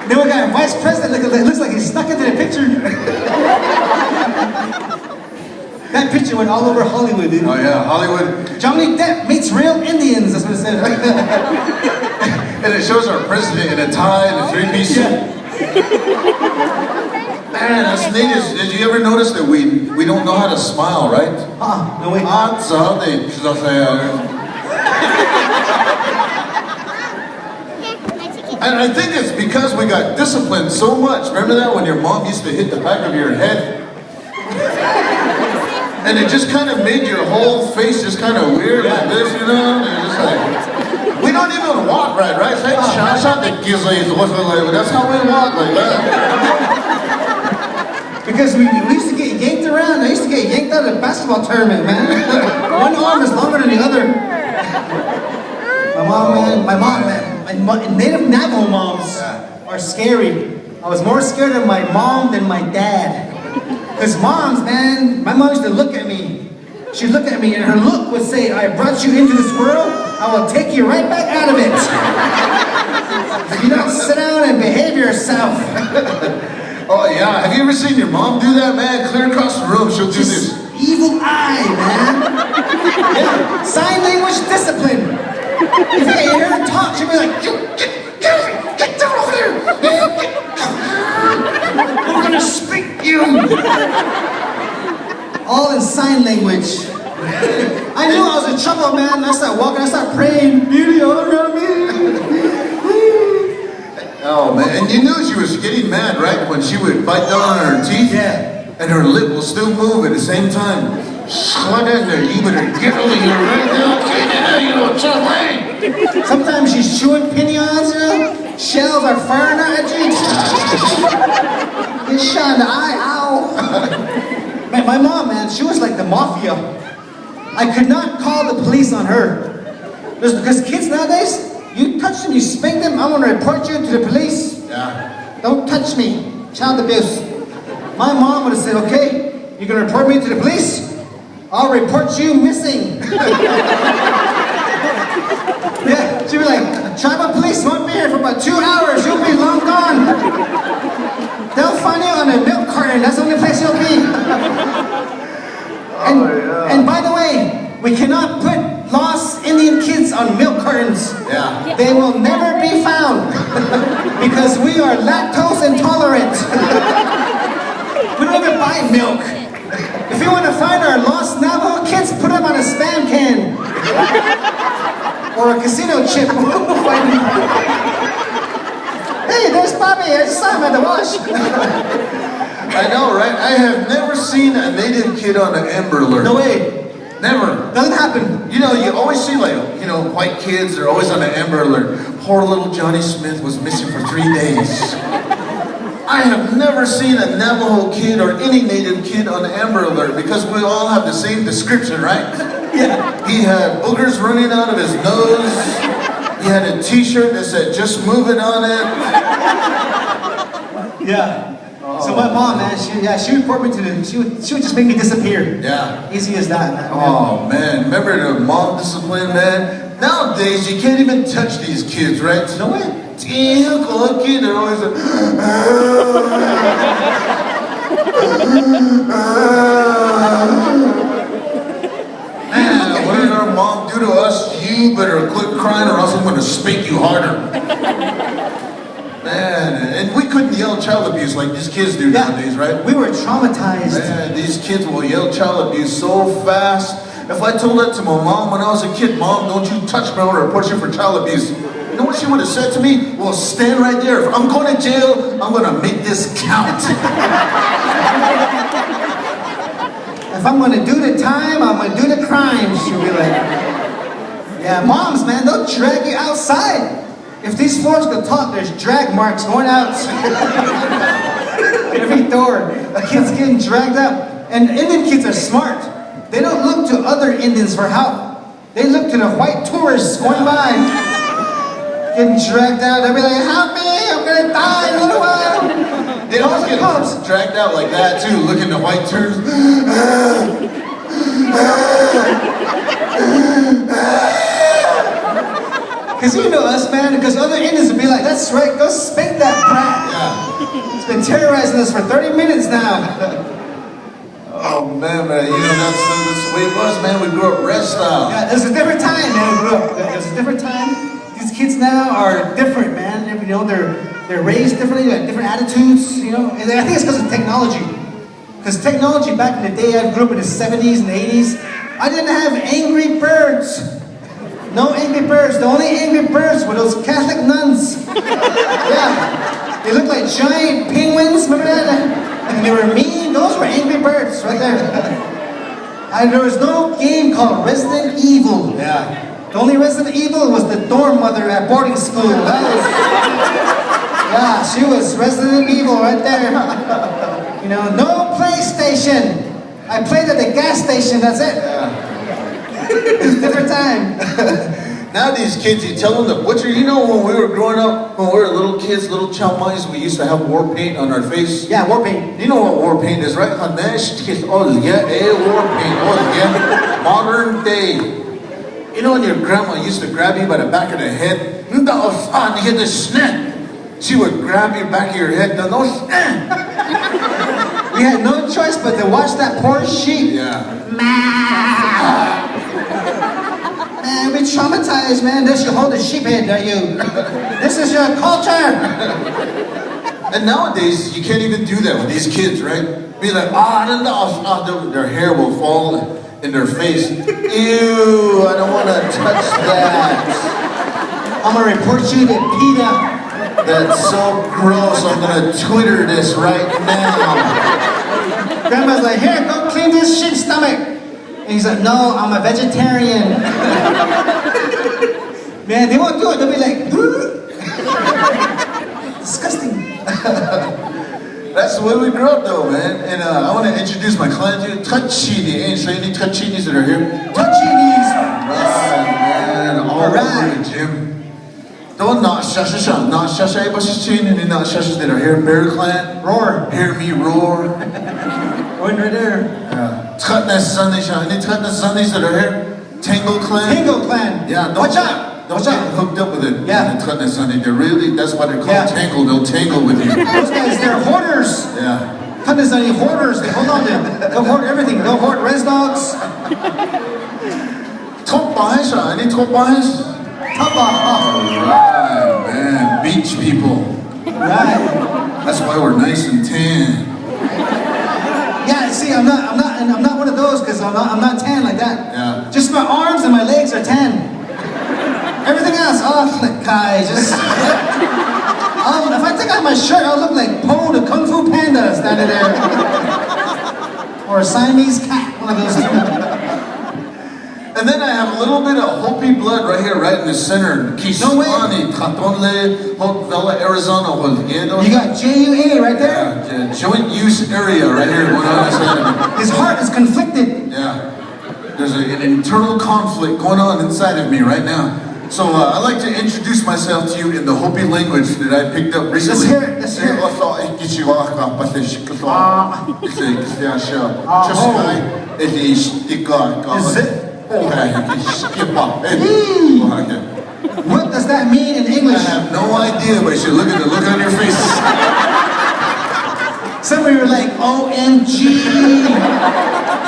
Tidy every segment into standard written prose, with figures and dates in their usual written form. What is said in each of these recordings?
Then we got vice president. It looks like he's stuck into the picture. That picture went all over Hollywood, dude. Oh yeah, Hollywood. Johnny Depp meets real Indians. That's what it said. And it shows our president in a tie and a three-piece suit. Yeah. Man, us natives, did you ever notice that we don't know how to smile, right? No way. And I think it's because we got disciplined so much. Remember that when your mom used to hit the back of your head? And it just kind of made your whole face just kind of weird like this, you know? And just like, we don't even walk right? That's how we walk like that. Because we used to get yanked around. I used to get yanked out of a basketball tournament, man. One arm is longer than the other. My mom, man, native Navajo moms are scary. I was more scared of my mom than my dad. Because moms, man, my mom used to look at me. She'd look at me and her look would say, I brought you into this world, I will take you right back out of it. If you don't sit down and behave yourself. Oh yeah, have you ever seen your mom do that, man? Clear across the room, she'll do this. Evil eye, man. Yeah. Sign language discipline. If you hear her talk, she'll be like, get down over there. We're gonna speak you. All in sign language. I knew I was in trouble, man. I started walking, I started praying, beauty all around me. Oh man, and you knew she was getting mad, right? When she would bite down on her teeth, and her lip will still move at the same time. Shut in there, you better get over here right now. Sometimes she's chewing pinions, you know? Shells are firing out at you. Get shot in the eye, ow. Man, my mom, man, she was like the mafia. I could not call the police on her. Because kids nowadays, you touch them, you spank them, I'm gonna report you to the police. Yeah. Don't touch me. Child abuse. My mom would have said, okay, you're gonna report me to the police? I'll report you missing. Yeah, she'd be like, tribal police won't be here for about 2 hours, you'll be long gone. They'll find you on a milk carton, that's the only place you'll be. And by the way, we cannot put lost Indian kids on milk cartons. Yeah. They will never be found because we are lactose intolerant. We don't even buy milk. If you want to find our lost Navajo kids, put them on a Spam can. Or a casino chip. Hey, there's Bobby, I just saw him at the wash. I know, right? I have never seen a native kid on an Amber Alert. No way. Never. Doesn't happen. You know, you always see like, you know, white kids, they're always on an Amber Alert. Poor little Johnny Smith was missing for 3 days. I have never seen a Navajo kid or any native kid on Amber Alert because we all have the same description, right? Yeah. He had boogers running out of his nose. He had a t-shirt that said, just moving on it. Yeah. So my mom, man, she would report me to she would just make me disappear. Yeah. Easy as that, man. Oh man, remember the mom discipline, man? Nowadays, you can't even touch these kids, right? No way. Damn, little kid, they're always like, man, what did our mom do to us? You better quit crying or else I'm gonna spank you harder. Man, and we couldn't yell child abuse like these kids do nowadays, right? We were traumatized. Man, these kids will yell child abuse so fast. If I told that to my mom when I was a kid, Mom, don't you touch me, I'm gonna report you for child abuse. You know what she would have said to me? Well, stand right there. If I'm going to jail, I'm gonna make this count. If I'm gonna do the time, I'm gonna do the crime, she'll be like. Yeah, moms, man, they'll drag you outside. If these floors could talk, there's drag marks going out. Every door, a kid's getting dragged out. And Indian kids are smart. They don't look to other Indians for help. They look to the white tourists going by. Getting dragged out, they'll be like, help me, I'm gonna die in a little while. They always get dragged out like that too, looking at white tourists. Because you know us, man, because other Indians would be like, that's right, go spank that brat. terrorizing us for 30 minutes now. Oh man, you know, that's the way it was, man. We grew up res style. Yeah, it was a different time, man. We grew up. It was a different time. These kids now are different, man. You know, they're raised differently, they have different attitudes, you know. And I think it's because of technology. Because technology back in the day, I grew up in the 70s and 80s. I didn't have Angry Birds. No Angry Birds. The only Angry Birds were those Catholic nuns. Yeah. They looked like giant penguins, remember that? And they were mean. Those were Angry Birds right there. And there was no game called Resident Evil. Yeah. The only Resident Evil was the dorm mother at boarding school. Yeah, she was Resident Evil right there. You know, no PlayStation. I played at the gas station, that's it. Yeah. It's a different time. Now these kids, you tell them to butcher. You know, when we were growing up, when we were little kids, little chow mice, we used to have war paint on our face. Yeah, war paint. You know what war paint is, right? War paint. Oh yeah, modern day. You know when your grandma used to grab you by the back of the head? She would grab you back of your head. We had no choice but to watch that poor sheep. Yeah. Man, we traumatized, man. This you hold a sheep head, are you? This is your culture. And nowadays, you can't even do that with these kids, right? Be like, their hair will fall in their face. Ew, I don't want to touch that. I'm gonna report you to PETA. That's so gross. I'm gonna Twitter this right now. Grandma's like, here, go clean this sheep's stomach. And he's like, no, I'm a vegetarian. Man, they won't do it. They'll be like, disgusting. That's the way we grew up though, man. And I want to introduce my client to you, Tohatchi. So any Tohatchinis that are here? Tohatchinis. Right, man. All over the gym. Don't not shushes that are here. Bear Clan. Roar. Hear me roar. Going right there. Any Sundays that are here? Tango Clan. Tango Clan. Yeah, watch out. Don't get hooked up with it. Yeah. Sunday. They're really, that's why they're called Tangle. They'll tangle with you. Those guys, they're hoarders. Yeah. Hoarders. They hold on to them. They'll hoard everything. They'll hoard res dogs. Top buys, any top buys? Alright, man. Beach people. Right. That's why we're nice and tan. Yeah, see, I'm not one of those because I'm not tan like that. Yeah. Just my arms and my legs are tan. Everything else, just. If I take off my shirt, I'll look like Po the Kung Fu Panda standing there. Or a Siamese cat, one of those two. And then I have a little bit of Hopi blood right here, right in the center. No way. Hope Villa, Arizona. You got JUA right there? Yeah, joint use area right here. His heart is conflicted. Yeah. There's an internal conflict going on inside of me right now. So I'd like to introduce myself to you in the Hopi language that I picked up recently. Let's hear it. Is it? What does that mean in English? I have no idea, but you should look at the look on your face. Some of you were like, OMG,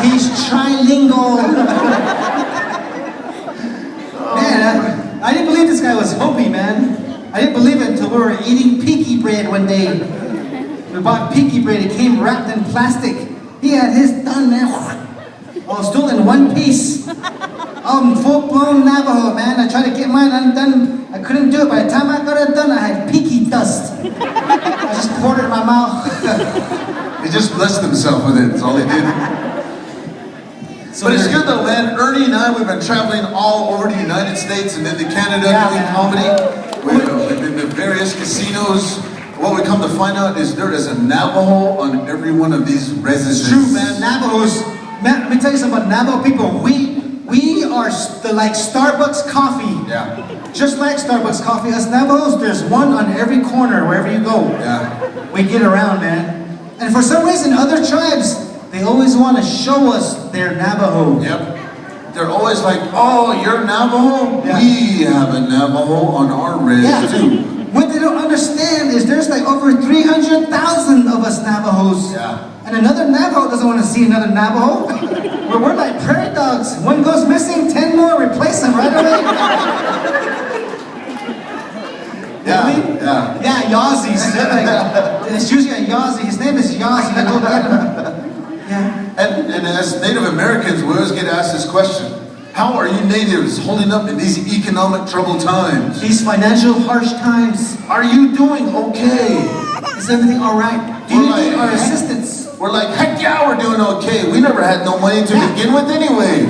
he's trilingual. Man, I didn't believe this guy was Hopi, man. I didn't believe it until we were eating Peaky bread one day. We bought Peaky bread, it came wrapped in plastic. He had his done, man. Oh, still in one piece. I'm full-blown Navajo, man. I tried to get mine undone. I couldn't do it. By the time I got it done, I had Peaky dust. I just poured it in my mouth. He just blessed himself with it. That's all he did. So but it's good though, man. Ernie and I, we've been traveling all over the United States and into Canada doing comedy. We've been to various casinos. What we come to find out is there is a Navajo on every one of these residences. It's true, man. Navajos. Man, let me tell you something about Navajo people. We are like Starbucks coffee. Yeah. Just like Starbucks coffee. Us Navajos, there's one on every corner wherever you go. Yeah. We get around, man. And for some reason, other tribes, they always want to show us their Navajo. Yep. They're always like, oh, you're Navajo? Yeah. We have a Navajo on our res too. What they don't understand is there's like over 300,000 us Navajos. Yeah. And another Navajo doesn't want to see another Navajo. We're like prairie dogs. One goes missing, 10 more replace them right away. Yeah. Yeah, Yazzies. Like, it's usually a Yazzie. His name is Yazzie. I go get him. Yeah. And as Native Americans, we always get asked this question. How are you natives holding up in these economic troubled times? These financial harsh times. Are you doing okay? Is everything all right? Do you need our assistance? We're like, heck yeah, we're doing okay. We never had no money to begin with anyway.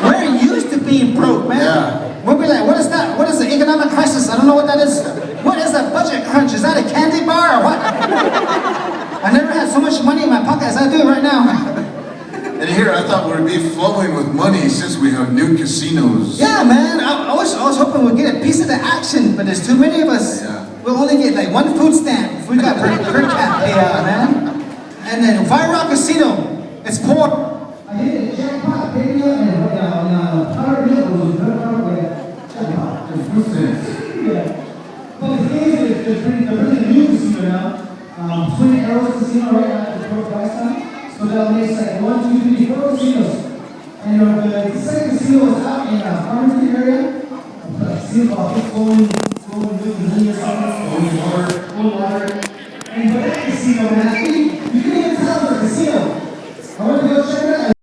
We're used to being broke, man. Yeah. We'll be like, what is that? What is the economic crisis? I don't know what that is. What is a budget crunch? Is that a candy bar or what? I never had so much money in my pocket as I do right now. And here I thought we'd be flowing with money since we have new casinos. Yeah, man. I was hoping we'd get a piece of the action, but there's too many of us. Yeah. We'll only get like one food stamp. We got per cap payout, man. And then Fire Rock Casino, it's poor. I hit a jackpot, baby, and Power Hill was a jackpot. Yeah. But the thing is, they're bringing a new casino now. Twin Arrows Casino right at the Port Price time. So that makes like 1, 2, 3, 4 casinos. And the second casino was out in Farmington area. A casino called Flowing water. And but that casino, man, I think